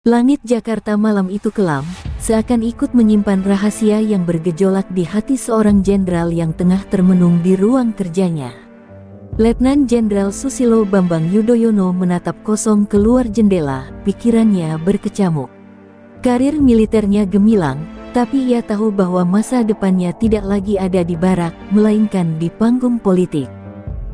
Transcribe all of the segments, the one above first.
Langit Jakarta malam itu kelam, seakan ikut menyimpan rahasia yang bergejolak di hati seorang jenderal yang tengah termenung di ruang kerjanya. Letnan Jenderal Susilo Bambang Yudhoyono menatap kosong keluar jendela, pikirannya berkecamuk. Karir militernya gemilang, tapi ia tahu bahwa masa depannya tidak lagi ada di barak, melainkan di panggung politik.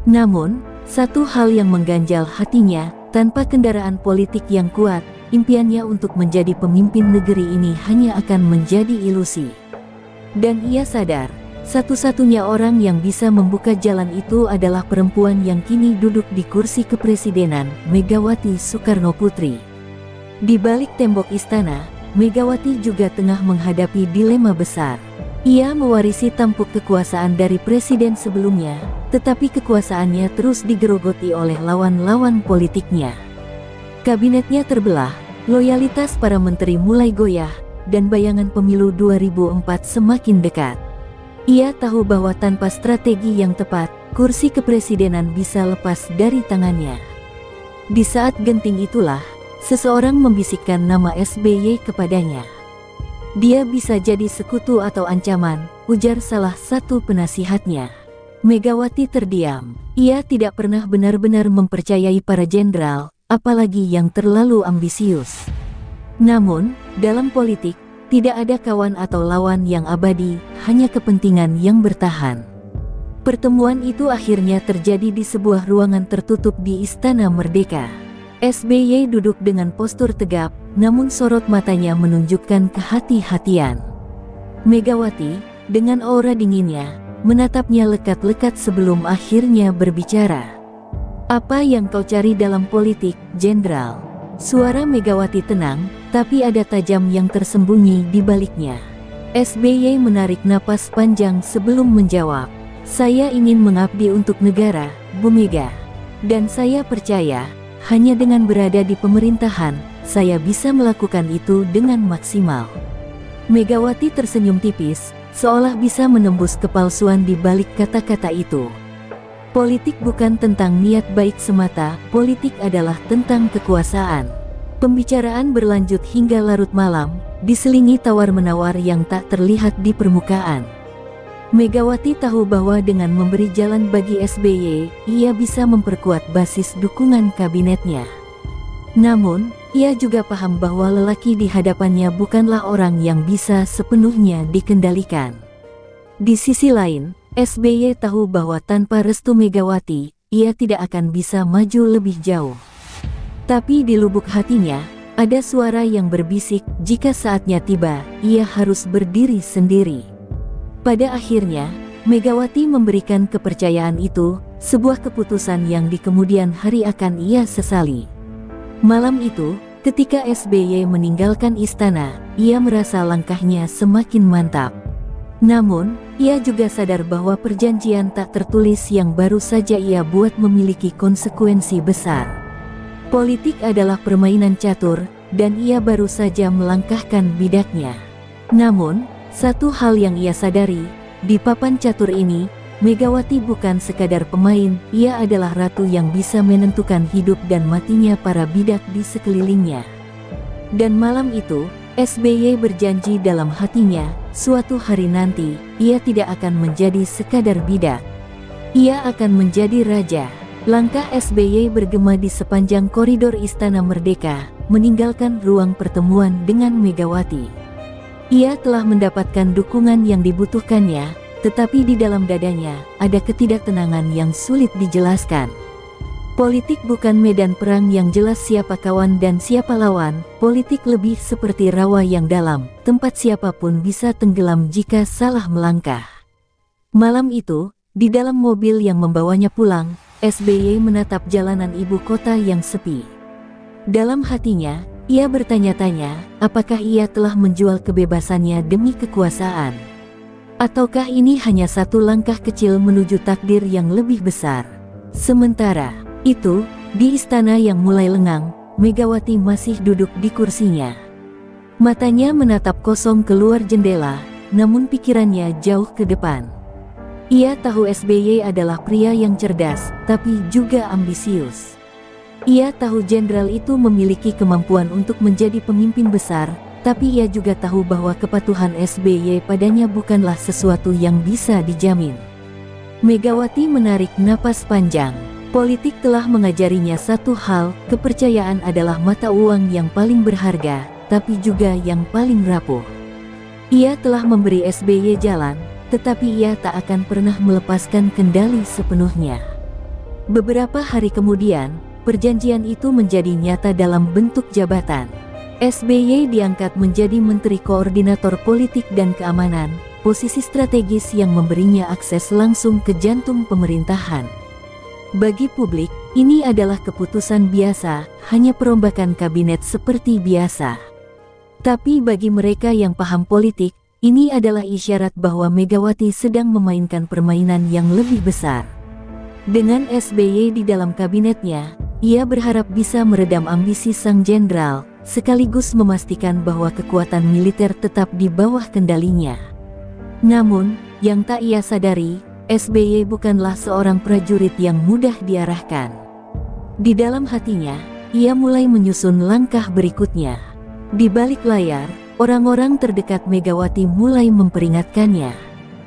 Namun, satu hal yang mengganjal hatinya, tanpa kendaraan politik yang kuat, impiannya untuk menjadi pemimpin negeri ini hanya akan menjadi ilusi. Dan ia sadar, satu-satunya orang yang bisa membuka jalan itu adalah perempuan yang kini duduk di kursi kepresidenan, Megawati Soekarnoputri. Di balik tembok istana, Megawati juga tengah menghadapi dilema besar. Ia mewarisi tampuk kekuasaan dari presiden sebelumnya, tetapi kekuasaannya terus digerogoti oleh lawan-lawan politiknya. Kabinetnya terbelah, loyalitas para menteri mulai goyah, dan bayangan pemilu 2004 semakin dekat. Ia tahu bahwa tanpa strategi yang tepat, kursi kepresidenan bisa lepas dari tangannya. Di saat genting itulah, seseorang membisikkan nama SBY kepadanya. Dia bisa jadi sekutu atau ancaman, ujar salah satu penasihatnya. Megawati terdiam. Ia tidak pernah benar-benar mempercayai para jenderal, apalagi yang terlalu ambisius. Namun, dalam politik, tidak ada kawan atau lawan yang abadi, hanya kepentingan yang bertahan. Pertemuan itu akhirnya terjadi di sebuah ruangan tertutup di Istana Merdeka. SBY duduk dengan postur tegap, namun sorot matanya menunjukkan kehati-hatian. Megawati, dengan aura dinginnya, menatapnya lekat-lekat sebelum akhirnya berbicara. "Apa yang kau cari dalam politik, Jenderal?" Suara Megawati tenang, tapi ada tajam yang tersembunyi di baliknya. SBY menarik napas panjang sebelum menjawab. "Saya ingin mengabdi untuk negara, Bu Mega. Dan saya percaya, hanya dengan berada di pemerintahan, saya bisa melakukan itu dengan maksimal." Megawati tersenyum tipis, seolah bisa menembus kepalsuan di balik kata-kata itu. Politik bukan tentang niat baik semata, politik adalah tentang kekuasaan. Pembicaraan berlanjut hingga larut malam, diselingi tawar-menawar yang tak terlihat di permukaan. Megawati tahu bahwa dengan memberi jalan bagi SBY, ia bisa memperkuat basis dukungan kabinetnya. Namun, ia juga paham bahwa lelaki di hadapannya bukanlah orang yang bisa sepenuhnya dikendalikan. Di sisi lain, SBY tahu bahwa tanpa restu Megawati, ia tidak akan bisa maju lebih jauh. Tapi di lubuk hatinya, ada suara yang berbisik, jika saatnya tiba, ia harus berdiri sendiri. Pada akhirnya, Megawati memberikan kepercayaan itu, sebuah keputusan yang di kemudian hari akan ia sesali. Malam itu, ketika SBY meninggalkan istana, ia merasa langkahnya semakin mantap. Namun, ia juga sadar bahwa perjanjian tak tertulis yang baru saja ia buat memiliki konsekuensi besar. Politik adalah permainan catur, dan ia baru saja melangkahkan bidaknya. Namun, satu hal yang ia sadari, di papan catur ini, Megawati bukan sekadar pemain, ia adalah ratu yang bisa menentukan hidup dan matinya para bidak di sekelilingnya. Dan malam itu, SBY berjanji dalam hatinya, suatu hari nanti, ia tidak akan menjadi sekadar bidak. Ia akan menjadi raja. Langkah SBY bergema di sepanjang koridor Istana Merdeka, meninggalkan ruang pertemuan dengan Megawati. Ia telah mendapatkan dukungan yang dibutuhkannya, tetapi di dalam dadanya, ada ketidaktenangan yang sulit dijelaskan. Politik bukan medan perang yang jelas siapa kawan dan siapa lawan, politik lebih seperti rawa yang dalam, tempat siapapun bisa tenggelam jika salah melangkah. Malam itu, di dalam mobil yang membawanya pulang, SBY menatap jalanan ibu kota yang sepi. Dalam hatinya, ia bertanya-tanya, apakah ia telah menjual kebebasannya demi kekuasaan? Ataukah ini hanya satu langkah kecil menuju takdir yang lebih besar? Sementara itu, di istana yang mulai lengang, Megawati masih duduk di kursinya. Matanya menatap kosong keluar jendela, namun pikirannya jauh ke depan. Ia tahu SBY adalah pria yang cerdas, tapi juga ambisius. Ia tahu jenderal itu memiliki kemampuan untuk menjadi pemimpin besar, tapi ia juga tahu bahwa kepatuhan SBY padanya bukanlah sesuatu yang bisa dijamin. Megawati menarik napas panjang. Politik telah mengajarinya satu hal, kepercayaan adalah mata uang yang paling berharga, tapi juga yang paling rapuh. Ia telah memberi SBY jalan, tetapi ia tak akan pernah melepaskan kendali sepenuhnya. Beberapa hari kemudian, perjanjian itu menjadi nyata dalam bentuk jabatan. SBY diangkat menjadi Menteri Koordinator Politik dan Keamanan, posisi strategis yang memberinya akses langsung ke jantung pemerintahan. Bagi publik, ini adalah keputusan biasa, hanya perombakan kabinet seperti biasa. Tapi bagi mereka yang paham politik, ini adalah isyarat bahwa Megawati sedang memainkan permainan yang lebih besar. Dengan SBY di dalam kabinetnya, ia berharap bisa meredam ambisi sang jenderal, sekaligus memastikan bahwa kekuatan militer tetap di bawah kendalinya. Namun, yang tak ia sadari, SBY bukanlah seorang prajurit yang mudah diarahkan. Di dalam hatinya, ia mulai menyusun langkah berikutnya. Di balik layar, orang-orang terdekat Megawati mulai memperingatkannya.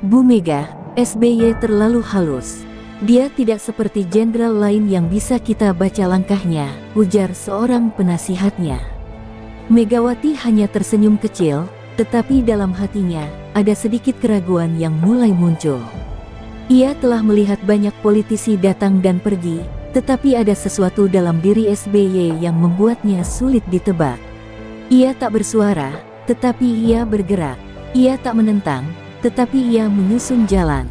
"Bu Mega, SBY terlalu halus. Dia tidak seperti jenderal lain yang bisa kita baca langkahnya," ujar seorang penasihatnya. Megawati hanya tersenyum kecil, tetapi dalam hatinya, ada sedikit keraguan yang mulai muncul. Ia telah melihat banyak politisi datang dan pergi, tetapi ada sesuatu dalam diri SBY yang membuatnya sulit ditebak. Ia tak bersuara, tetapi ia bergerak. Ia tak menentang, tetapi ia menyusun jalan.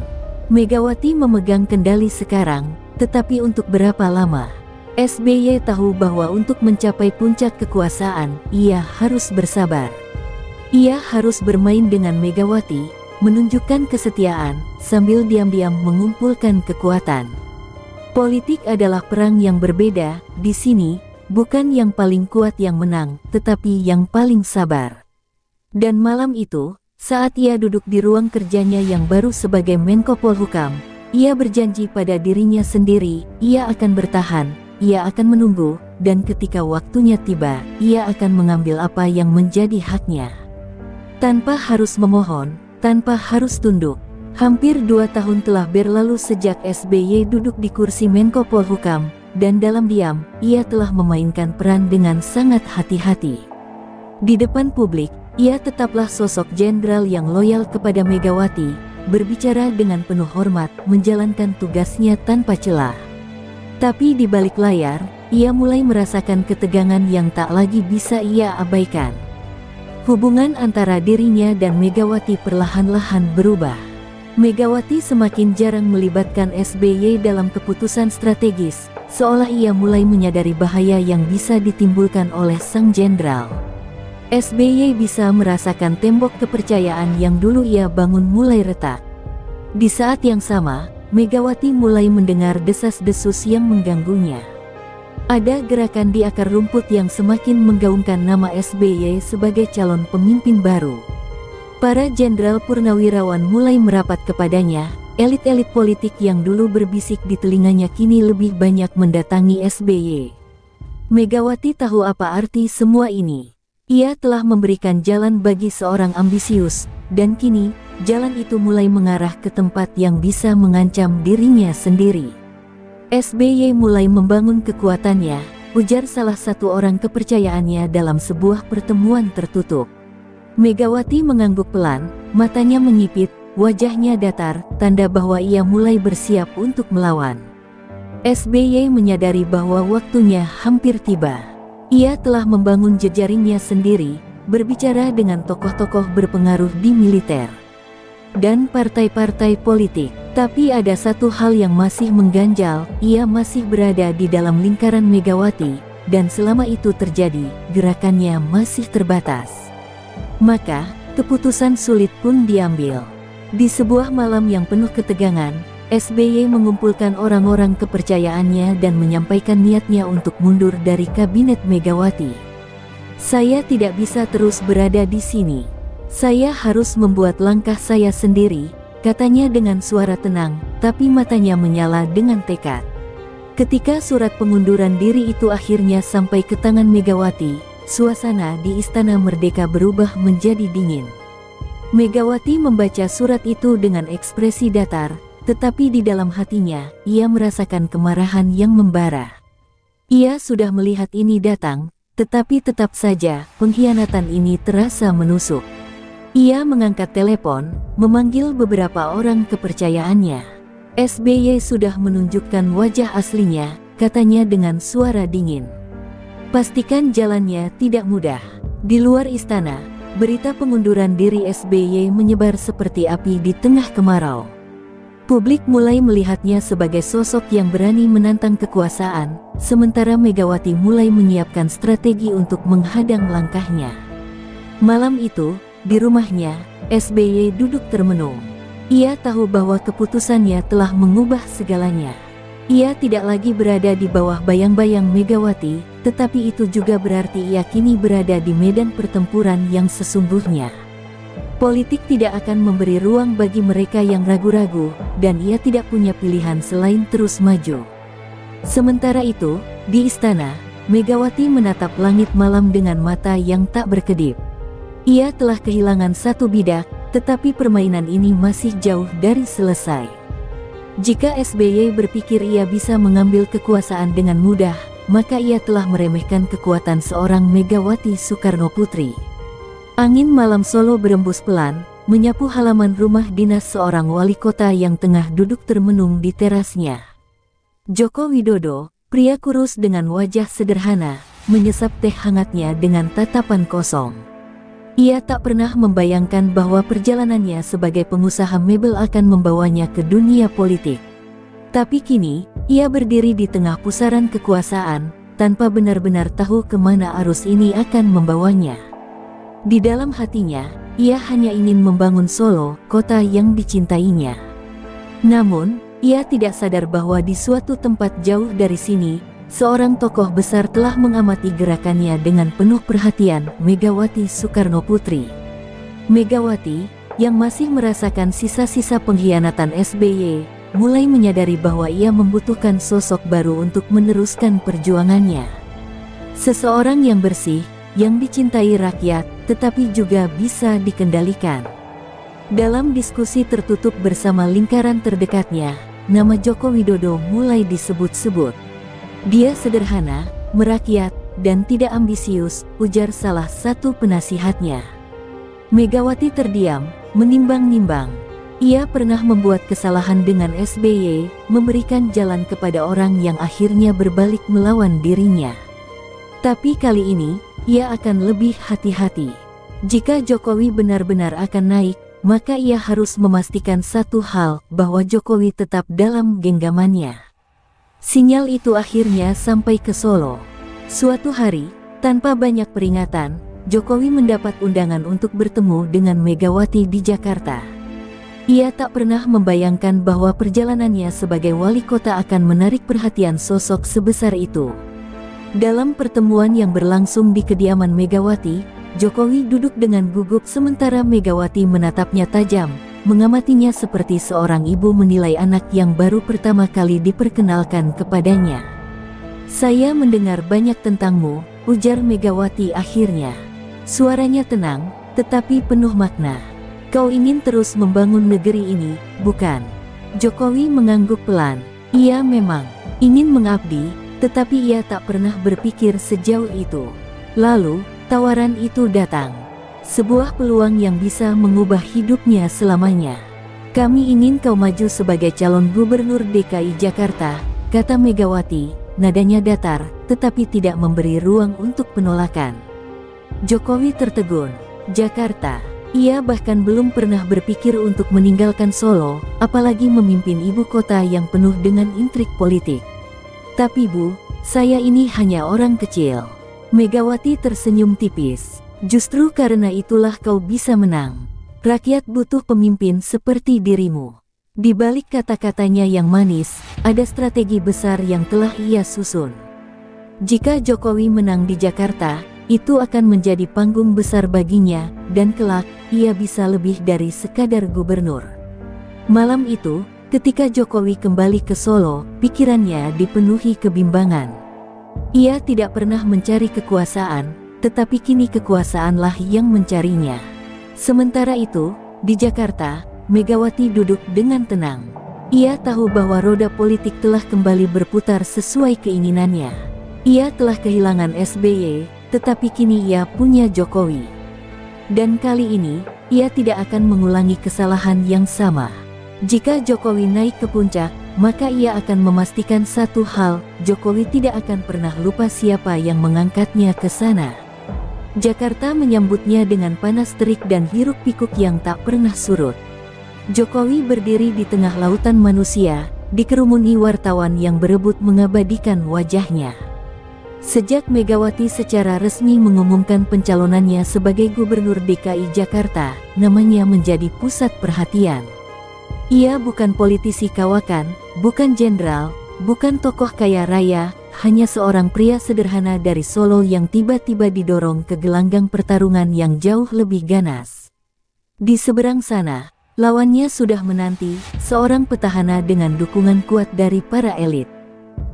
Megawati memegang kendali sekarang, tetapi untuk berapa lama? SBY tahu bahwa untuk mencapai puncak kekuasaan, ia harus bersabar. Ia harus bermain dengan Megawati, menunjukkan kesetiaan, sambil diam-diam mengumpulkan kekuatan. Politik adalah perang yang berbeda, di sini, bukan yang paling kuat yang menang, tetapi yang paling sabar. Dan malam itu, saat ia duduk di ruang kerjanya yang baru sebagai Menko Polhukam, ia berjanji pada dirinya sendiri, ia akan bertahan, ia akan menunggu, dan ketika waktunya tiba, ia akan mengambil apa yang menjadi haknya. Tanpa harus memohon, tanpa harus tunduk. Hampir 2 tahun telah berlalu sejak SBY duduk di kursi Menko Polhukam, dan dalam diam, ia telah memainkan peran dengan sangat hati-hati. Di depan publik, ia tetaplah sosok jenderal yang loyal kepada Megawati, berbicara dengan penuh hormat, menjalankan tugasnya tanpa celah. Tapi di balik layar, ia mulai merasakan ketegangan yang tak lagi bisa ia abaikan. Hubungan antara dirinya dan Megawati perlahan-lahan berubah. Megawati semakin jarang melibatkan SBY dalam keputusan strategis, seolah ia mulai menyadari bahaya yang bisa ditimbulkan oleh sang jenderal. SBY bisa merasakan tembok kepercayaan yang dulu ia bangun mulai retak. Di saat yang sama, Megawati mulai mendengar desas-desus yang mengganggunya. Ada gerakan di akar rumput yang semakin menggaungkan nama SBY sebagai calon pemimpin baru. Para jenderal purnawirawan mulai merapat kepadanya, elit-elit politik yang dulu berbisik di telinganya kini lebih banyak mendatangi SBY. Megawati tahu apa arti semua ini. Ia telah memberikan jalan bagi seorang ambisius, dan kini, jalan itu mulai mengarah ke tempat yang bisa mengancam dirinya sendiri. SBY mulai membangun kekuatannya, ujar salah satu orang kepercayaannya dalam sebuah pertemuan tertutup. Megawati mengangguk pelan, matanya menyipit, wajahnya datar, tanda bahwa ia mulai bersiap untuk melawan. SBY menyadari bahwa waktunya hampir tiba. Ia telah membangun jejaringnya sendiri, berbicara dengan tokoh-tokoh berpengaruh di militer dan partai-partai politik. Tapi ada satu hal yang masih mengganjal, ia masih berada di dalam lingkaran Megawati, dan selama itu terjadi, gerakannya masih terbatas. Maka, keputusan sulit pun diambil. Di sebuah malam yang penuh ketegangan, SBY mengumpulkan orang-orang kepercayaannya dan menyampaikan niatnya untuk mundur dari kabinet Megawati. "Saya tidak bisa terus berada di sini. Saya harus membuat langkah saya sendiri," katanya dengan suara tenang, tapi matanya menyala dengan tekad. Ketika surat pengunduran diri itu akhirnya sampai ke tangan Megawati, suasana di Istana Merdeka berubah menjadi dingin. Megawati membaca surat itu dengan ekspresi datar, tetapi di dalam hatinya, ia merasakan kemarahan yang membara. Ia sudah melihat ini datang, tetapi tetap saja, pengkhianatan ini terasa menusuk. Ia mengangkat telepon, memanggil beberapa orang kepercayaannya. SBY sudah menunjukkan wajah aslinya, katanya dengan suara dingin. Pastikan jalannya tidak mudah. Di luar istana, berita pengunduran diri SBY menyebar seperti api di tengah kemarau. Publik mulai melihatnya sebagai sosok yang berani menantang kekuasaan, sementara Megawati mulai menyiapkan strategi untuk menghadang langkahnya. Malam itu, di rumahnya, SBY duduk termenung. Ia tahu bahwa keputusannya telah mengubah segalanya. Ia tidak lagi berada di bawah bayang-bayang Megawati, tetapi itu juga berarti ia kini berada di medan pertempuran yang sesungguhnya. Politik tidak akan memberi ruang bagi mereka yang ragu-ragu, dan ia tidak punya pilihan selain terus maju. Sementara itu, di istana, Megawati menatap langit malam dengan mata yang tak berkedip. Ia telah kehilangan satu bidak, tetapi permainan ini masih jauh dari selesai. Jika SBY berpikir ia bisa mengambil kekuasaan dengan mudah, maka ia telah meremehkan kekuatan seorang Megawati Soekarnoputri. Angin malam Solo berembus pelan, menyapu halaman rumah dinas seorang wali kota yang tengah duduk termenung di terasnya. Joko Widodo, pria kurus dengan wajah sederhana, menyesap teh hangatnya dengan tatapan kosong. Ia tak pernah membayangkan bahwa perjalanannya sebagai pengusaha mebel akan membawanya ke dunia politik. Tapi kini, ia berdiri di tengah pusaran kekuasaan, tanpa benar-benar tahu kemana arus ini akan membawanya. Di dalam hatinya, ia hanya ingin membangun Solo, kota yang dicintainya. Namun, ia tidak sadar bahwa di suatu tempat jauh dari sini, seorang tokoh besar telah mengamati gerakannya dengan penuh perhatian, Megawati Soekarnoputri. Megawati, yang masih merasakan sisa-sisa pengkhianatan SBY, mulai menyadari bahwa ia membutuhkan sosok baru untuk meneruskan perjuangannya. Seseorang yang bersih, yang dicintai rakyat, tetapi juga bisa dikendalikan. Dalam diskusi tertutup bersama lingkaran terdekatnya, nama Joko Widodo mulai disebut-sebut. Dia sederhana, merakyat, dan tidak ambisius, ujar salah satu penasihatnya. Megawati terdiam, menimbang-nimbang. Ia pernah membuat kesalahan dengan SBY, memberikan jalan kepada orang yang akhirnya berbalik melawan dirinya. Tapi kali ini, ia akan lebih hati-hati. Jika Jokowi benar-benar akan naik, maka ia harus memastikan satu hal, bahwa Jokowi tetap dalam genggamannya. Sinyal itu akhirnya sampai ke Solo. Suatu hari, tanpa banyak peringatan, Jokowi mendapat undangan untuk bertemu dengan Megawati di Jakarta. Ia tak pernah membayangkan bahwa perjalanannya sebagai wali kota akan menarik perhatian sosok sebesar itu. Dalam pertemuan yang berlangsung di kediaman Megawati, Jokowi duduk dengan gugup sementara Megawati menatapnya tajam, mengamatinya seperti seorang ibu menilai anak yang baru pertama kali diperkenalkan kepadanya. "Saya mendengar banyak tentangmu," ujar Megawati akhirnya. Suaranya tenang, tetapi penuh makna. "Kau ingin terus membangun negeri ini, bukan?" Jokowi mengangguk pelan. Ia memang ingin mengabdi, tetapi ia tak pernah berpikir sejauh itu. Lalu, tawaran itu datang. Sebuah peluang yang bisa mengubah hidupnya selamanya. "Kami ingin kau maju sebagai calon gubernur DKI Jakarta," kata Megawati, nadanya datar, tetapi tidak memberi ruang untuk penolakan. Jokowi tertegun. Jakarta. Ia bahkan belum pernah berpikir untuk meninggalkan Solo, apalagi memimpin ibu kota yang penuh dengan intrik politik. "Tapi Bu, saya ini hanya orang kecil." Megawati tersenyum tipis. "Justru karena itulah kau bisa menang. Rakyat butuh pemimpin seperti dirimu." Di balik kata-katanya yang manis, ada strategi besar yang telah ia susun. Jika Jokowi menang di Jakarta, itu akan menjadi panggung besar baginya, dan kelak, ia bisa lebih dari sekadar gubernur. Malam itu, Ketika Jokowi kembali ke Solo, pikirannya dipenuhi kebimbangan. Ia tidak pernah mencari kekuasaan, tetapi kini kekuasaanlah yang mencarinya. Sementara itu, di Jakarta, Megawati duduk dengan tenang. Ia tahu bahwa roda politik telah kembali berputar sesuai keinginannya. Ia telah kehilangan SBY, tetapi kini ia punya Jokowi. Dan kali ini, ia tidak akan mengulangi kesalahan yang sama. Jika Jokowi naik ke puncak, maka ia akan memastikan satu hal, Jokowi tidak akan pernah lupa siapa yang mengangkatnya ke sana. Jakarta menyambutnya dengan panas terik dan hiruk-pikuk yang tak pernah surut. Jokowi berdiri di tengah lautan manusia, dikerumuni wartawan yang berebut mengabadikan wajahnya. Sejak Megawati secara resmi mengumumkan pencalonannya sebagai Gubernur DKI Jakarta, namanya menjadi pusat perhatian. Ia bukan politisi kawakan, bukan jenderal, bukan tokoh kaya raya, hanya seorang pria sederhana dari Solo yang tiba-tiba didorong ke gelanggang pertarungan yang jauh lebih ganas. Di seberang sana, lawannya sudah menanti, seorang petahana dengan dukungan kuat dari para elit.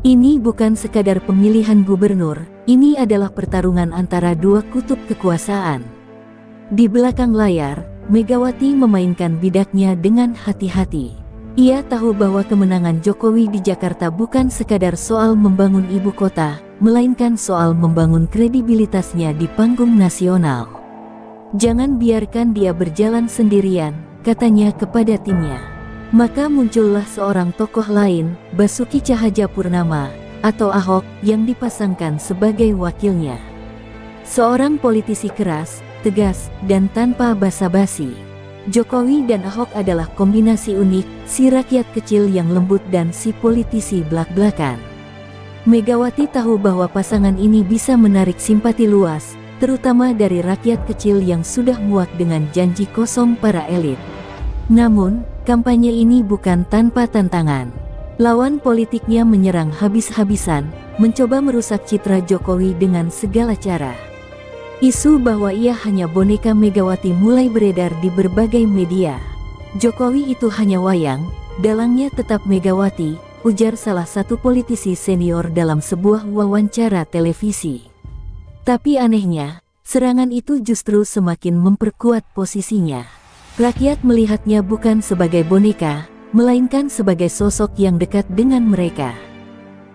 Ini bukan sekadar pemilihan gubernur, ini adalah pertarungan antara dua kutub kekuasaan. Di belakang layar, Megawati memainkan bidaknya dengan hati-hati. Ia tahu bahwa kemenangan Jokowi di Jakarta bukan sekadar soal membangun ibu kota, melainkan soal membangun kredibilitasnya di panggung nasional. Jangan biarkan dia berjalan sendirian, katanya kepada timnya. Maka muncullah seorang tokoh lain, Basuki Cahayapurnama, atau Ahok, yang dipasangkan sebagai wakilnya. Seorang politisi keras, tegas, dan tanpa basa-basi. Jokowi dan Ahok adalah kombinasi unik, si rakyat kecil yang lembut dan si politisi blak-blakan. Megawati tahu bahwa pasangan ini bisa menarik simpati luas, terutama dari rakyat kecil yang sudah muak dengan janji kosong para elit. Namun, kampanye ini bukan tanpa tantangan. Lawan politiknya menyerang habis-habisan, mencoba merusak citra Jokowi dengan segala cara. Isu bahwa ia hanya boneka Megawati mulai beredar di berbagai media. Jokowi itu hanya wayang, dalangnya tetap Megawati, ujar salah satu politisi senior dalam sebuah wawancara televisi. Tapi anehnya, serangan itu justru semakin memperkuat posisinya. Rakyat melihatnya bukan sebagai boneka, melainkan sebagai sosok yang dekat dengan mereka.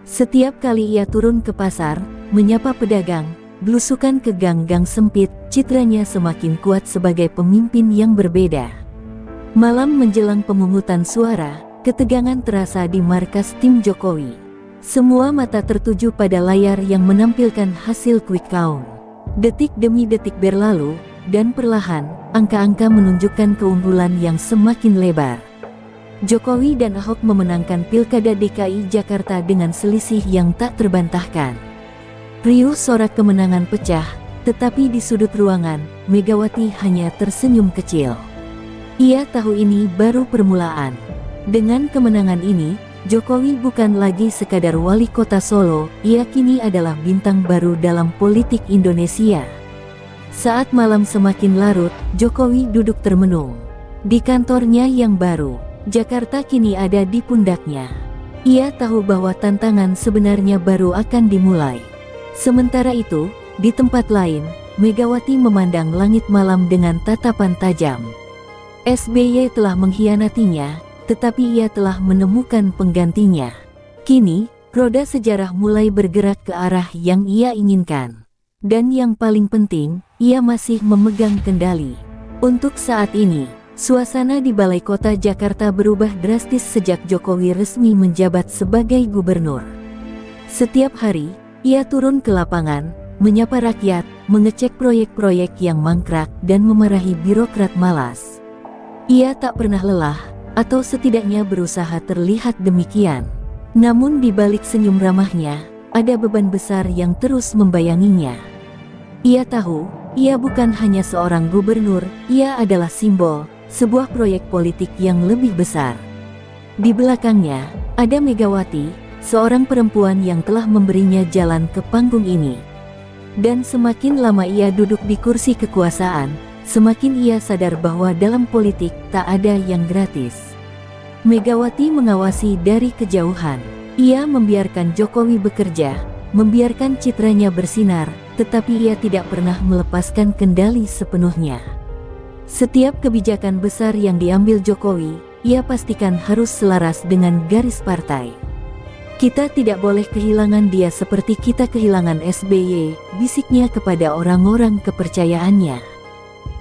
Setiap kali ia turun ke pasar, menyapa pedagang, belusukan ke gang-gang sempit, citranya semakin kuat sebagai pemimpin yang berbeda. Malam menjelang pemungutan suara, ketegangan terasa di markas tim Jokowi. Semua mata tertuju pada layar yang menampilkan hasil quick count. Detik demi detik berlalu, dan perlahan, angka-angka menunjukkan keunggulan yang semakin lebar. Jokowi dan Ahok memenangkan Pilkada DKI Jakarta dengan selisih yang tak terbantahkan. Riuh sorak kemenangan pecah, tetapi di sudut ruangan, Megawati hanya tersenyum kecil. Ia tahu ini baru permulaan. Dengan kemenangan ini, Jokowi bukan lagi sekadar wali kota Solo, ia kini adalah bintang baru dalam politik Indonesia. Saat malam semakin larut, Jokowi duduk termenung. Di kantornya yang baru, Jakarta kini ada di pundaknya. Ia tahu bahwa tantangan sebenarnya baru akan dimulai. Sementara itu, di tempat lain, Megawati memandang langit malam dengan tatapan tajam. SBY telah mengkhianatinya, tetapi ia telah menemukan penggantinya. Kini, roda sejarah mulai bergerak ke arah yang ia inginkan. Dan yang paling penting, ia masih memegang kendali. Untuk saat ini, suasana di Balai Kota Jakarta berubah drastis sejak Jokowi resmi menjabat sebagai gubernur. Setiap hari, ia turun ke lapangan, menyapa rakyat, mengecek proyek-proyek yang mangkrak, dan memarahi birokrat malas. Ia tak pernah lelah, atau setidaknya berusaha terlihat demikian. Namun di balik senyum ramahnya, ada beban besar yang terus membayanginya. Ia tahu, ia bukan hanya seorang gubernur, ia adalah simbol, sebuah proyek politik yang lebih besar. Di belakangnya, ada Megawati, seorang perempuan yang telah memberinya jalan ke panggung ini. Dan semakin lama ia duduk di kursi kekuasaan, semakin ia sadar bahwa dalam politik tak ada yang gratis. Megawati mengawasi dari kejauhan. Ia membiarkan Jokowi bekerja, membiarkan citranya bersinar, tetapi ia tidak pernah melepaskan kendali sepenuhnya. Setiap kebijakan besar yang diambil Jokowi, ia pastikan harus selaras dengan garis partai. Kita tidak boleh kehilangan dia seperti kita kehilangan SBY, bisiknya kepada orang-orang kepercayaannya.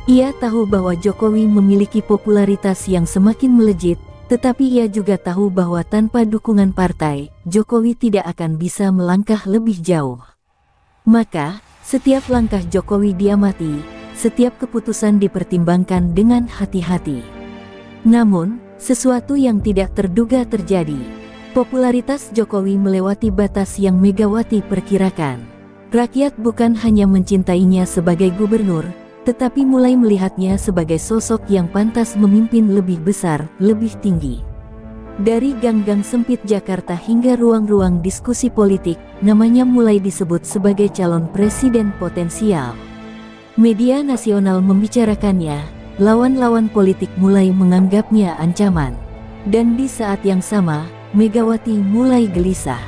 Ia tahu bahwa Jokowi memiliki popularitas yang semakin melejit, tetapi ia juga tahu bahwa tanpa dukungan partai, Jokowi tidak akan bisa melangkah lebih jauh. Maka, setiap langkah Jokowi diamati, setiap keputusan dipertimbangkan dengan hati-hati. Namun, sesuatu yang tidak terduga terjadi. Popularitas Jokowi melewati batas yang Megawati perkirakan. Rakyat bukan hanya mencintainya sebagai gubernur, tetapi mulai melihatnya sebagai sosok yang pantas memimpin lebih besar, lebih tinggi. Dari gang-gang sempit Jakarta hingga ruang-ruang diskusi politik, namanya mulai disebut sebagai calon presiden potensial. Media nasional membicarakannya, lawan-lawan politik mulai menganggapnya ancaman. Dan di saat yang sama, Megawati mulai gelisah.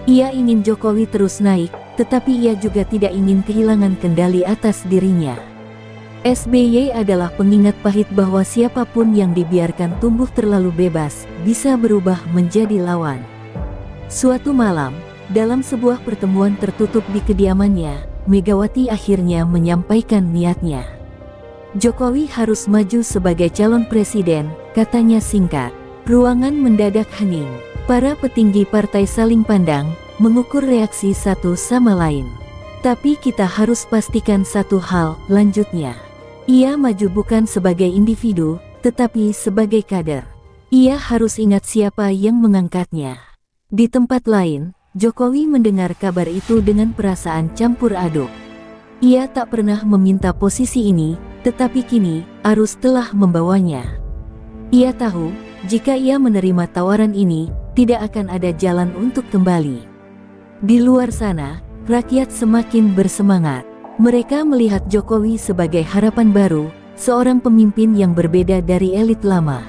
Ia ingin Jokowi terus naik, tetapi ia juga tidak ingin kehilangan kendali atas dirinya. SBY adalah pengingat pahit bahwa siapapun yang dibiarkan tumbuh terlalu bebas, bisa berubah menjadi lawan. Suatu malam, dalam sebuah pertemuan tertutup di kediamannya, Megawati akhirnya menyampaikan niatnya. Jokowi harus maju sebagai calon presiden, katanya singkat. Ruangan mendadak hening. Para petinggi partai saling pandang, mengukur reaksi satu sama lain. Tapi kita harus pastikan satu hal, lanjutnya. Ia maju bukan sebagai individu, tetapi sebagai kader. Ia harus ingat siapa yang mengangkatnya. Di tempat lain, Jokowi mendengar kabar itu dengan perasaan campur aduk. Ia tak pernah meminta posisi ini, tetapi kini, arus telah membawanya. Ia tahu, jika ia menerima tawaran ini, tidak akan ada jalan untuk kembali. Di luar sana, rakyat semakin bersemangat. Mereka melihat Jokowi sebagai harapan baru, seorang pemimpin yang berbeda dari elit lama.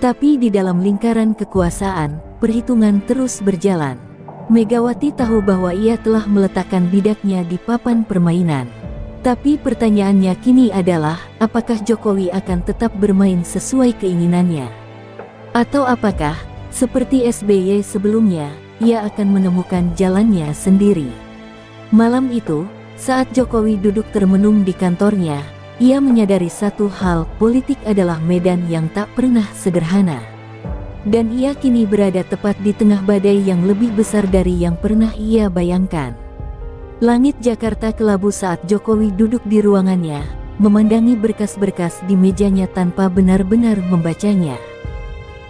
Tapi di dalam lingkaran kekuasaan, perhitungan terus berjalan. Megawati tahu bahwa ia telah meletakkan bidaknya di papan permainan. Tapi pertanyaannya kini adalah, apakah Jokowi akan tetap bermain sesuai keinginannya? Atau apakah, seperti SBY sebelumnya, ia akan menemukan jalannya sendiri? Malam itu, saat Jokowi duduk termenung di kantornya, ia menyadari satu hal, politik adalah medan yang tak pernah sederhana. Dan ia kini berada tepat di tengah badai yang lebih besar dari yang pernah ia bayangkan. Langit Jakarta kelabu saat Jokowi duduk di ruangannya, memandangi berkas-berkas di mejanya tanpa benar-benar membacanya.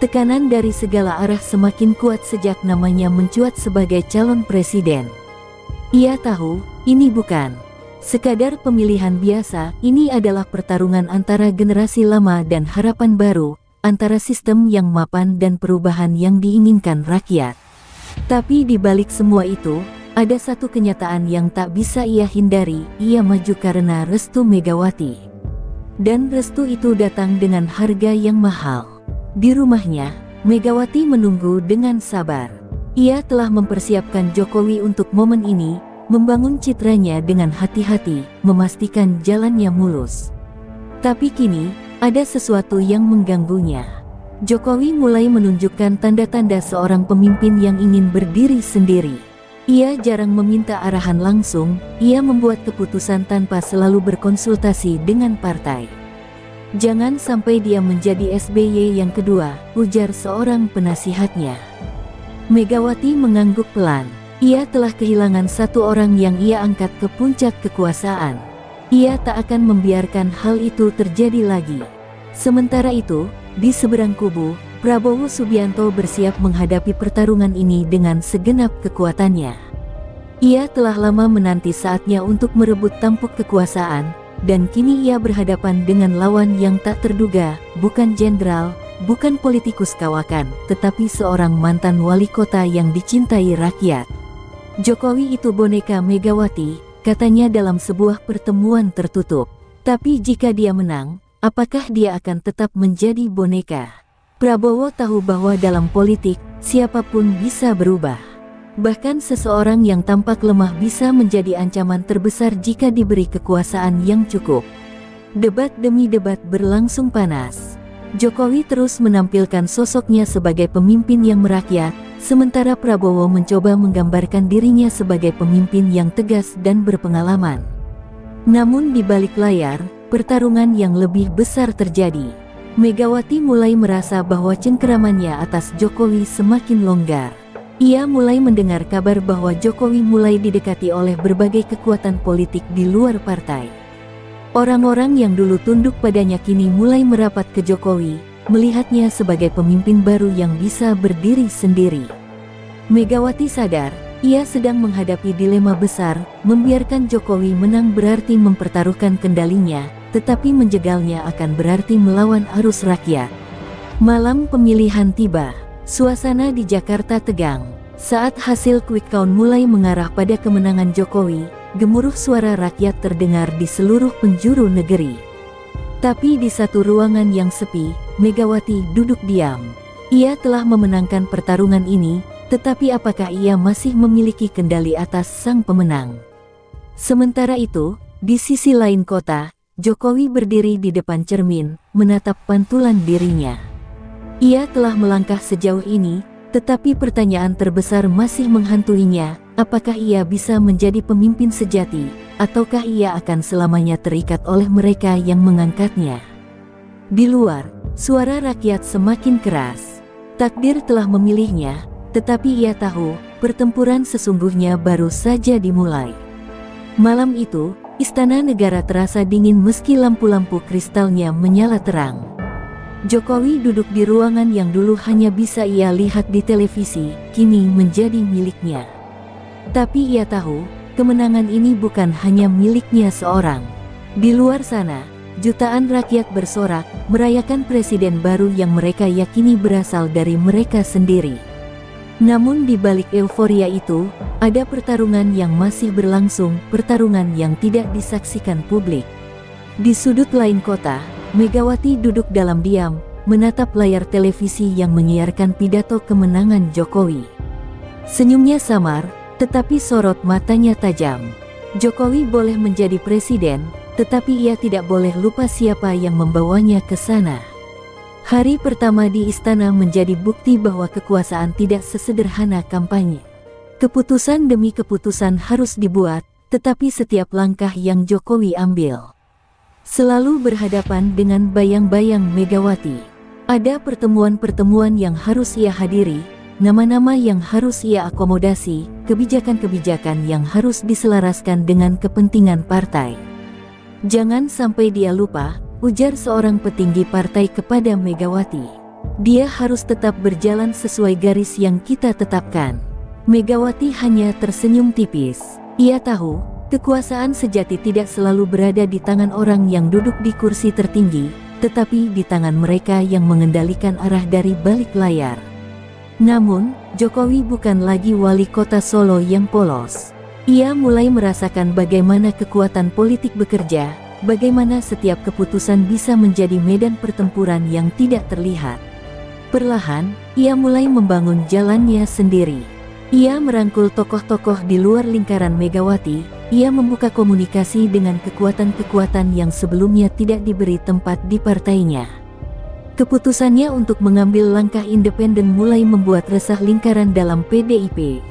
Tekanan dari segala arah semakin kuat sejak namanya mencuat sebagai calon presiden. Ia tahu, ini bukan sekadar pemilihan biasa, ini adalah pertarungan antara generasi lama dan harapan baru, antara sistem yang mapan dan perubahan yang diinginkan rakyat. Tapi di balik semua itu, ada satu kenyataan yang tak bisa ia hindari, ia maju karena restu Megawati. Dan restu itu datang dengan harga yang mahal. Di rumahnya, Megawati menunggu dengan sabar. Ia telah mempersiapkan Jokowi untuk momen ini, membangun citranya dengan hati-hati, memastikan jalannya mulus. Tapi kini, ada sesuatu yang mengganggunya. Jokowi mulai menunjukkan tanda-tanda seorang pemimpin yang ingin berdiri sendiri. Ia jarang meminta arahan langsung, ia membuat keputusan tanpa selalu berkonsultasi dengan partai. Jangan sampai dia menjadi SBY yang kedua, ujar seorang penasihatnya. Megawati mengangguk pelan. Ia telah kehilangan satu orang yang ia angkat ke puncak kekuasaan. Ia tak akan membiarkan hal itu terjadi lagi. Sementara itu, di seberang kubu, Prabowo Subianto bersiap menghadapi pertarungan ini dengan segenap kekuatannya. Ia telah lama menanti saatnya untuk merebut tampuk kekuasaan, dan kini ia berhadapan dengan lawan yang tak terduga, bukan jenderal, bukan politikus kawakan, tetapi seorang mantan wali kota yang dicintai rakyat. Jokowi itu boneka Megawati, katanya dalam sebuah pertemuan tertutup. Tapi jika dia menang, apakah dia akan tetap menjadi boneka? Prabowo tahu bahwa dalam politik, siapapun bisa berubah. Bahkan seseorang yang tampak lemah bisa menjadi ancaman terbesar jika diberi kekuasaan yang cukup. Debat demi debat berlangsung panas. Jokowi terus menampilkan sosoknya sebagai pemimpin yang merakyat, sementara Prabowo mencoba menggambarkan dirinya sebagai pemimpin yang tegas dan berpengalaman. Namun di balik layar, pertarungan yang lebih besar terjadi. Megawati mulai merasa bahwa cengkeramannya atas Jokowi semakin longgar. Ia mulai mendengar kabar bahwa Jokowi mulai didekati oleh berbagai kekuatan politik di luar partai. Orang-orang yang dulu tunduk padanya kini mulai merapat ke Jokowi, melihatnya sebagai pemimpin baru yang bisa berdiri sendiri. Megawati sadar, ia sedang menghadapi dilema besar, membiarkan Jokowi menang berarti mempertaruhkan kendalinya, tetapi menjegalnya akan berarti melawan arus rakyat. Malam pemilihan tiba, suasana di Jakarta tegang. Saat hasil quick count mulai mengarah pada kemenangan Jokowi, gemuruh suara rakyat terdengar di seluruh penjuru negeri. Tapi di satu ruangan yang sepi, Megawati duduk diam. Ia telah memenangkan pertarungan ini, tetapi apakah ia masih memiliki kendali atas sang pemenang? Sementara itu, di sisi lain kota, Jokowi berdiri di depan cermin, menatap pantulan dirinya. Ia telah melangkah sejauh ini, tetapi pertanyaan terbesar masih menghantuinya, apakah ia bisa menjadi pemimpin sejati, ataukah ia akan selamanya terikat oleh mereka yang mengangkatnya? Di luar, suara rakyat semakin keras. Takdir telah memilihnya, tetapi ia tahu, pertempuran sesungguhnya baru saja dimulai. Malam itu, Istana Negara terasa dingin meski lampu-lampu kristalnya menyala terang. Jokowi duduk di ruangan yang dulu hanya bisa ia lihat di televisi, kini menjadi miliknya. Tapi ia tahu, kemenangan ini bukan hanya miliknya seorang. Di luar sana, jutaan rakyat bersorak, merayakan presiden baru yang mereka yakini berasal dari mereka sendiri. Namun di balik euforia itu, ada pertarungan yang masih berlangsung, pertarungan yang tidak disaksikan publik. Di sudut lain kota, Megawati duduk dalam diam, menatap layar televisi yang menyiarkan pidato kemenangan Jokowi. Senyumnya samar, tetapi sorot matanya tajam. Jokowi boleh menjadi presiden, tetapi ia tidak boleh lupa siapa yang membawanya ke sana. Hari pertama di istana menjadi bukti bahwa kekuasaan tidak sesederhana kampanye. Keputusan demi keputusan harus dibuat, tetapi setiap langkah yang Jokowi ambil selalu berhadapan dengan bayang-bayang Megawati. Ada pertemuan-pertemuan yang harus ia hadiri, nama-nama yang harus ia akomodasi, kebijakan-kebijakan yang harus diselaraskan dengan kepentingan partai. Jangan sampai dia lupa, ujar seorang petinggi partai kepada Megawati. Dia harus tetap berjalan sesuai garis yang kita tetapkan. Megawati hanya tersenyum tipis. Ia tahu, kekuasaan sejati tidak selalu berada di tangan orang yang duduk di kursi tertinggi, tetapi di tangan mereka yang mengendalikan arah dari balik layar. Namun, Jokowi bukan lagi wali kota Solo yang polos. Ia mulai merasakan bagaimana kekuatan politik bekerja, bagaimana setiap keputusan bisa menjadi medan pertempuran yang tidak terlihat. Perlahan, ia mulai membangun jalannya sendiri. Ia merangkul tokoh-tokoh di luar lingkaran Megawati, ia membuka komunikasi dengan kekuatan-kekuatan yang sebelumnya tidak diberi tempat di partainya. Keputusannya untuk mengambil langkah independen mulai membuat resah lingkaran dalam PDIP.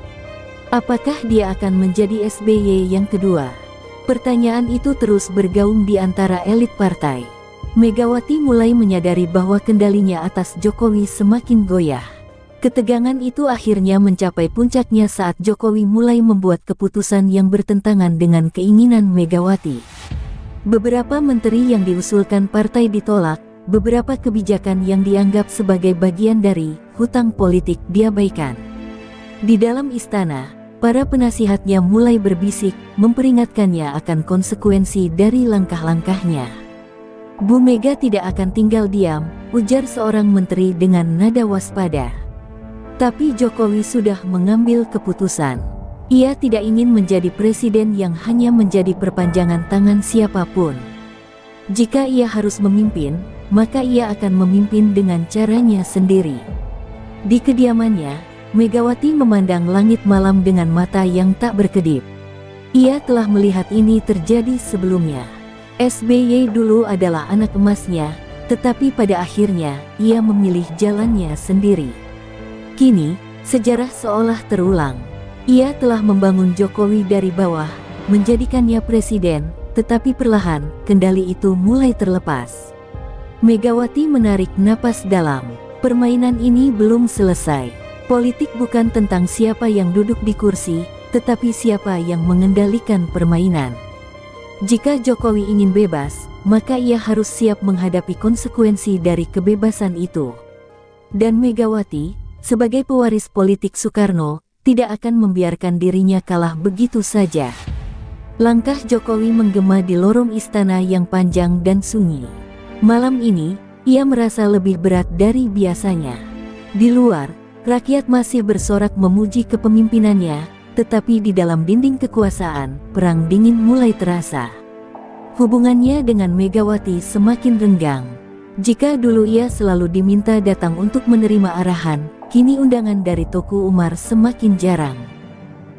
Apakah dia akan menjadi SBY yang kedua? Pertanyaan itu terus bergaung di antara elit partai. Megawati mulai menyadari bahwa kendalinya atas Jokowi semakin goyah. Ketegangan itu akhirnya mencapai puncaknya saat Jokowi mulai membuat keputusan yang bertentangan dengan keinginan Megawati. Beberapa menteri yang diusulkan partai ditolak, beberapa kebijakan yang dianggap sebagai bagian dari hutang politik diabaikan. Di dalam istana, para penasihatnya mulai berbisik, memperingatkannya akan konsekuensi dari langkah-langkahnya. Bu Mega tidak akan tinggal diam, ujar seorang menteri dengan nada waspada. Tapi Jokowi sudah mengambil keputusan. Ia tidak ingin menjadi presiden yang hanya menjadi perpanjangan tangan siapapun. Jika ia harus memimpin, maka ia akan memimpin dengan caranya sendiri. Di kediamannya, Megawati memandang langit malam dengan mata yang tak berkedip. Ia telah melihat ini terjadi sebelumnya. SBY dulu adalah anak emasnya, tetapi pada akhirnya, ia memilih jalannya sendiri. Kini, sejarah seolah terulang. Ia telah membangun Jokowi dari bawah, menjadikannya presiden, tetapi perlahan, kendali itu mulai terlepas. Megawati menarik napas dalam. Permainan ini belum selesai. Politik bukan tentang siapa yang duduk di kursi, tetapi siapa yang mengendalikan permainan. Jika Jokowi ingin bebas, maka ia harus siap menghadapi konsekuensi dari kebebasan itu. Dan Megawati, sebagai pewaris politik Soekarno, tidak akan membiarkan dirinya kalah begitu saja. Langkah Jokowi menggema di lorong istana yang panjang dan sunyi. Malam ini, ia merasa lebih berat dari biasanya. Di luar, rakyat masih bersorak memuji kepemimpinannya, tetapi di dalam dinding kekuasaan, perang dingin mulai terasa. Hubungannya dengan Megawati semakin renggang. Jika dulu ia selalu diminta datang untuk menerima arahan, kini undangan dari Teuku Umar semakin jarang.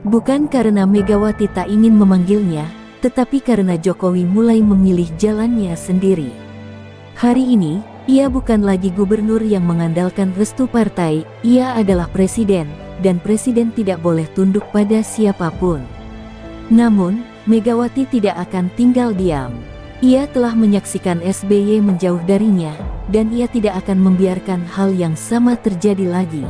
Bukan karena Megawati tak ingin memanggilnya, tetapi karena Jokowi mulai memilih jalannya sendiri. Hari ini, ia bukan lagi gubernur yang mengandalkan restu partai, ia adalah presiden, dan presiden tidak boleh tunduk pada siapapun. Namun, Megawati tidak akan tinggal diam. Ia telah menyaksikan SBY menjauh darinya, dan ia tidak akan membiarkan hal yang sama terjadi lagi.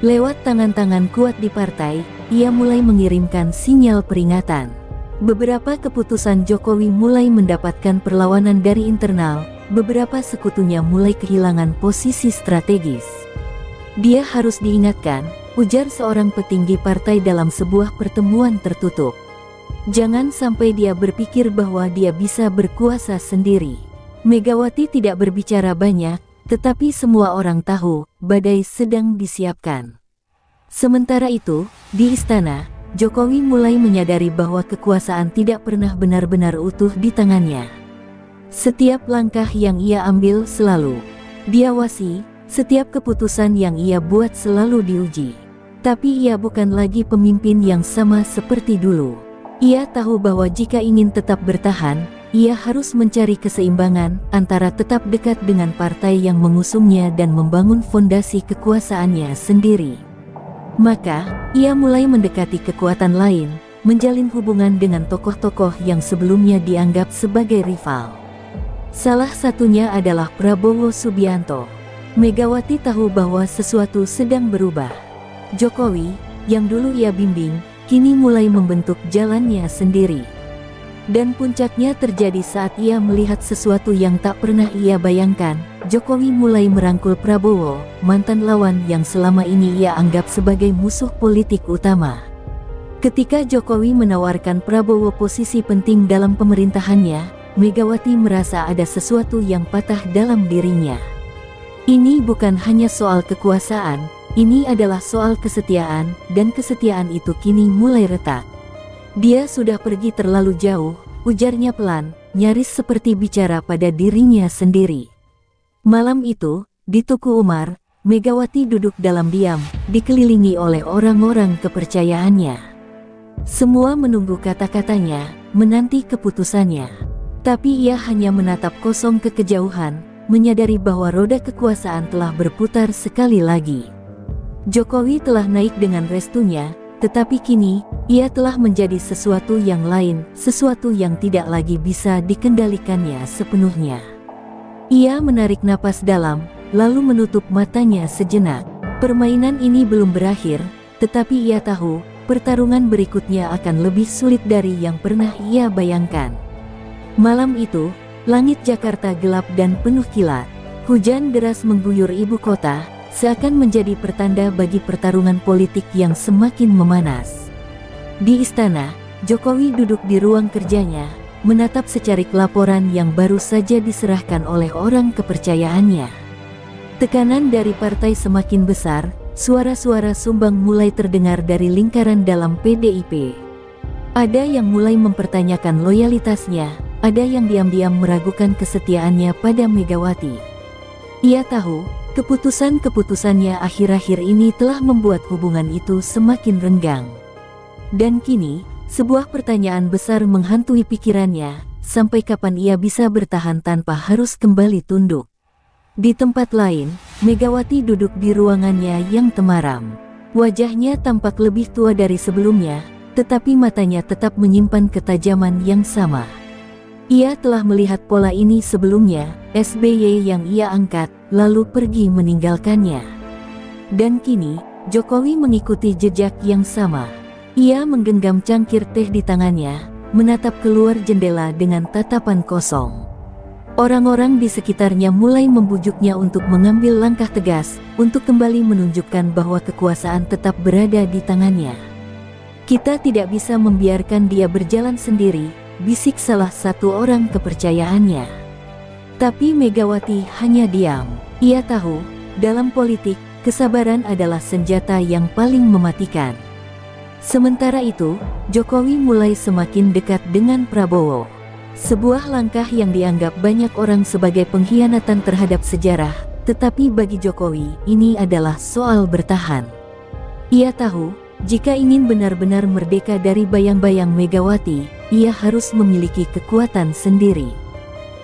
Lewat tangan-tangan kuat di partai, ia mulai mengirimkan sinyal peringatan. Beberapa keputusan Jokowi mulai mendapatkan perlawanan dari internal, beberapa sekutunya mulai kehilangan posisi strategis. Dia harus diingatkan, ujar seorang petinggi partai dalam sebuah pertemuan tertutup. Jangan sampai dia berpikir bahwa dia bisa berkuasa sendiri. Megawati tidak berbicara banyak, tetapi semua orang tahu, badai sedang disiapkan. Sementara itu, di istana, Jokowi mulai menyadari bahwa kekuasaan tidak pernah benar-benar utuh di tangannya. Setiap langkah yang ia ambil selalu diawasi, setiap keputusan yang ia buat selalu diuji. Tapi ia bukan lagi pemimpin yang sama seperti dulu. Ia tahu bahwa jika ingin tetap bertahan, ia harus mencari keseimbangan antara tetap dekat dengan partai yang mengusungnya dan membangun fondasi kekuasaannya sendiri. Maka, ia mulai mendekati kekuatan lain, menjalin hubungan dengan tokoh-tokoh yang sebelumnya dianggap sebagai rival. Salah satunya adalah Prabowo Subianto. Megawati tahu bahwa sesuatu sedang berubah. Jokowi, yang dulu ia bimbing, kini mulai membentuk jalannya sendiri. Dan puncaknya terjadi saat ia melihat sesuatu yang tak pernah ia bayangkan. Jokowi mulai merangkul Prabowo, mantan lawan yang selama ini ia anggap sebagai musuh politik utama. Ketika Jokowi menawarkan Prabowo posisi penting dalam pemerintahannya, Megawati merasa ada sesuatu yang patah dalam dirinya. Ini bukan hanya soal kekuasaan, ini adalah soal kesetiaan, dan kesetiaan itu kini mulai retak. Dia sudah pergi terlalu jauh, ujarnya pelan, nyaris seperti bicara pada dirinya sendiri. Malam itu, di Teuku Umar, Megawati duduk dalam diam, dikelilingi oleh orang-orang kepercayaannya. Semua menunggu kata-katanya, menanti keputusannya. Tapi ia hanya menatap kosong ke kejauhan, menyadari bahwa roda kekuasaan telah berputar sekali lagi. Jokowi telah naik dengan restunya, tetapi kini, ia telah menjadi sesuatu yang lain, sesuatu yang tidak lagi bisa dikendalikannya sepenuhnya. Ia menarik napas dalam, lalu menutup matanya sejenak. Permainan ini belum berakhir, tetapi ia tahu, pertarungan berikutnya akan lebih sulit dari yang pernah ia bayangkan. Malam itu, langit Jakarta gelap dan penuh kilat. Hujan deras mengguyur ibu kota, seakan menjadi pertanda bagi pertarungan politik yang semakin memanas. Di istana, Jokowi duduk di ruang kerjanya, menatap secarik laporan yang baru saja diserahkan oleh orang kepercayaannya. Tekanan dari partai semakin besar, suara-suara sumbang mulai terdengar dari lingkaran dalam PDIP. Ada yang mulai mempertanyakan loyalitasnya, ada yang diam-diam meragukan kesetiaannya pada Megawati. Ia tahu, keputusan-keputusannya akhir-akhir ini telah membuat hubungan itu semakin renggang. Dan kini, sebuah pertanyaan besar menghantui pikirannya, sampai kapan ia bisa bertahan tanpa harus kembali tunduk. Di tempat lain, Megawati duduk di ruangannya yang temaram. Wajahnya tampak lebih tua dari sebelumnya, tetapi matanya tetap menyimpan ketajaman yang sama. Ia telah melihat pola ini sebelumnya, SBY yang ia angkat, lalu pergi meninggalkannya. Dan kini, Jokowi mengikuti jejak yang sama. Ia menggenggam cangkir teh di tangannya, menatap keluar jendela dengan tatapan kosong. Orang-orang di sekitarnya mulai membujuknya untuk mengambil langkah tegas, untuk kembali menunjukkan bahwa kekuasaan tetap berada di tangannya. Kita tidak bisa membiarkan dia berjalan sendiri, bisik salah satu orang kepercayaannya. Tapi Megawati hanya diam. Ia tahu, dalam politik, kesabaran adalah senjata yang paling mematikan. Sementara itu, Jokowi mulai semakin dekat dengan Prabowo. Sebuah langkah yang dianggap banyak orang sebagai pengkhianatan terhadap sejarah, tetapi bagi Jokowi, ini adalah soal bertahan. Ia tahu, jika ingin benar-benar merdeka dari bayang-bayang Megawati, ia harus memiliki kekuatan sendiri.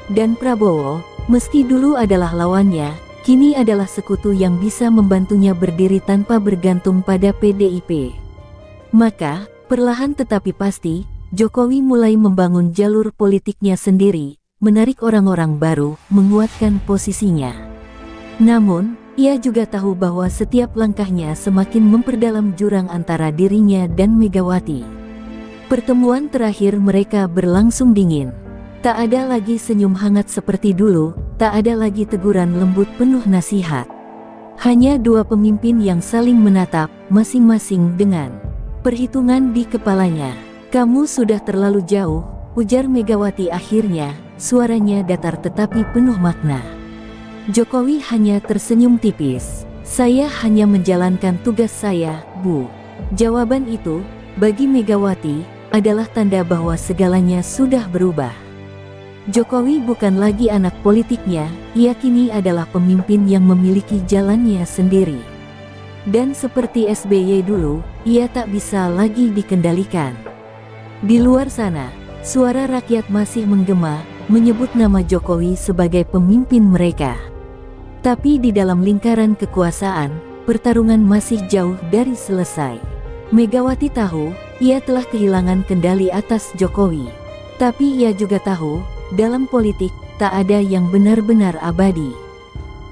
Dan Prabowo, meski dulu adalah lawannya, kini adalah sekutu yang bisa membantunya berdiri tanpa bergantung pada PDIP. Maka, perlahan tetapi pasti, Jokowi mulai membangun jalur politiknya sendiri, menarik orang-orang baru, menguatkan posisinya. Namun, ia juga tahu bahwa setiap langkahnya semakin memperdalam jurang antara dirinya dan Megawati. Pertemuan terakhir mereka berlangsung dingin. Tak ada lagi senyum hangat seperti dulu, tak ada lagi teguran lembut penuh nasihat. Hanya dua pemimpin yang saling menatap, masing-masing dengan perhitungan di kepalanya. "Kamu sudah terlalu jauh," ujar Megawati akhirnya, suaranya datar tetapi penuh makna. Jokowi hanya tersenyum tipis. "Saya hanya menjalankan tugas saya, Bu." Jawaban itu, bagi Megawati, adalah tanda bahwa segalanya sudah berubah. Jokowi bukan lagi anak politiknya, ia kini adalah pemimpin yang memiliki jalannya sendiri. Dan seperti SBY dulu, ia tak bisa lagi dikendalikan. Di luar sana, suara rakyat masih menggema, menyebut nama Jokowi sebagai pemimpin mereka. Tapi di dalam lingkaran kekuasaan, pertarungan masih jauh dari selesai. Megawati tahu, ia telah kehilangan kendali atas Jokowi. Tapi ia juga tahu, dalam politik, tak ada yang benar-benar abadi.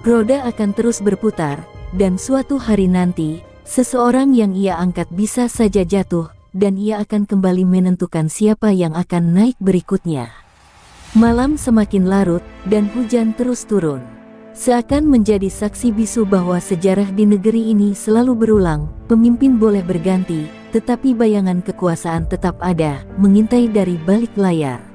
Roda akan terus berputar, dan suatu hari nanti, seseorang yang ia angkat bisa saja jatuh, dan ia akan kembali menentukan siapa yang akan naik berikutnya. Malam semakin larut, dan hujan terus turun. Seakan menjadi saksi bisu bahwa sejarah di negeri ini selalu berulang, pemimpin boleh berganti, tetapi bayangan kekuasaan tetap ada, mengintai dari balik layar.